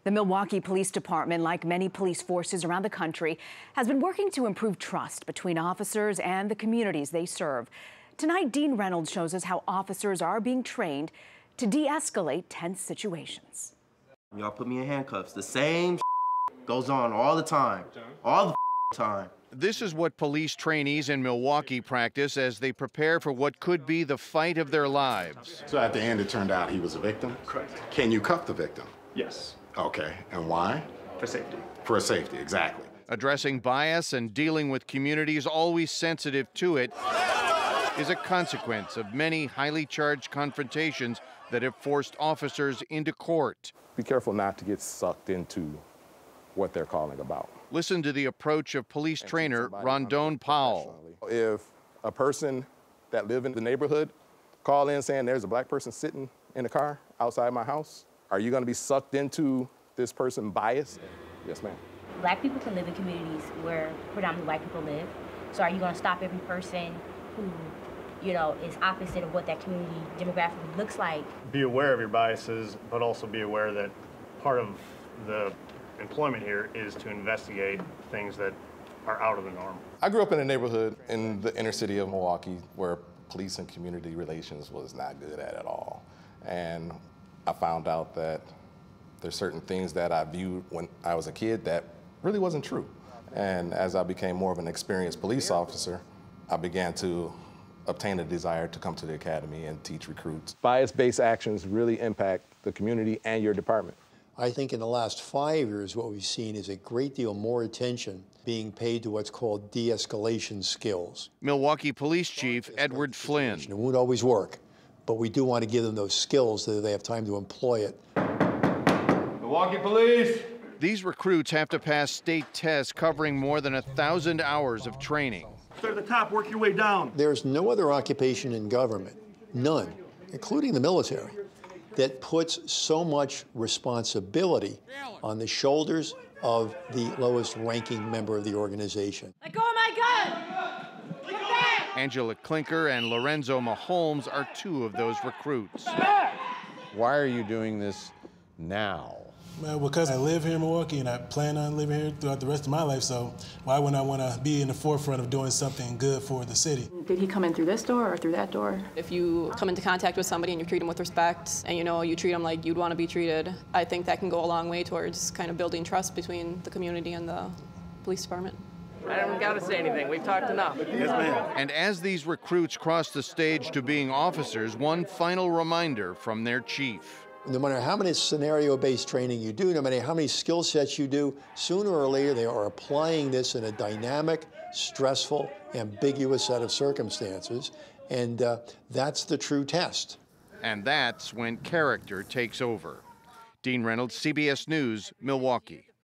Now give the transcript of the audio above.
The Milwaukee Police Department, like many police forces around the country, has been working to improve trust between officers and the communities they serve. Tonight, Dean Reynolds shows us how officers are being trained to de-escalate tense situations. Y'all put me in handcuffs. The same goes on all the time. All the time. This is what police trainees in Milwaukee practice as they prepare for what could be the fight of their lives. So at the end, it turned out he was a victim? Correct. Can you cuff the victim? Yes. Okay, and why? For safety. For safety, exactly. Addressing bias and dealing with communities always sensitive to it is a consequence of many highly charged confrontations that have forced officers into court. Be careful not to get sucked into what they're calling about. Listen to the approach of police trainer Rondone Powell. If a person that live in the neighborhood call in saying there's a black person sitting in a car outside my house, are you going to be sucked into this person's bias? Yes, ma'am. Black people can live in communities where predominantly white people live. So are you going to stop every person who, is opposite of what that community demographically looks like? Be aware of your biases, but also be aware that part of the employment here is to investigate things that are out of the norm. I grew up in a neighborhood in the inner city of Milwaukee where police and community relations was not good at all. And I found out that there's certain things that I viewed when I was a kid that really wasn't true. And as I became more of an experienced police officer, I began to obtain a desire to come to the academy and teach recruits. Bias-based actions really impact the community and your department. I think in the last 5 years, what we've seen is a great deal more attention being paid to what's called de-escalation skills. Milwaukee Police Chief Edward Flynn. It won't always work, but we do want to give them those skills so that they have time to employ it. Milwaukee Police! These recruits have to pass state tests covering more than 1,000 hours of training. Start at the top, work your way down. There's no other occupation in government, none, including the military, that puts so much responsibility on the shoulders of the lowest ranking member of the organization. Let go of my gun! Get back! Angela Klinker and Lorenzo Maholmes are two of those recruits. Why are you doing this now? Well, because I live here in Milwaukee and I plan on living here throughout the rest of my life, so why wouldn't I want to be in the forefront of doing something good for the city? Did he come in through this door or through that door? If you come into contact with somebody and you treat them with respect and you treat them like you'd want to be treated, I think that can go a long way towards kind of building trust between the community and the police department. I don't got to say anything. We've talked enough. Yes, ma'am. And as these recruits cross the stage to being officers, one final reminder from their chief. No matter how many scenario-based training you do, no matter how many skill sets you do, sooner or later they are applying this in a dynamic, stressful, ambiguous set of circumstances, and that's the true test. And that's when character takes over. Dean Reynolds, CBS News, Milwaukee.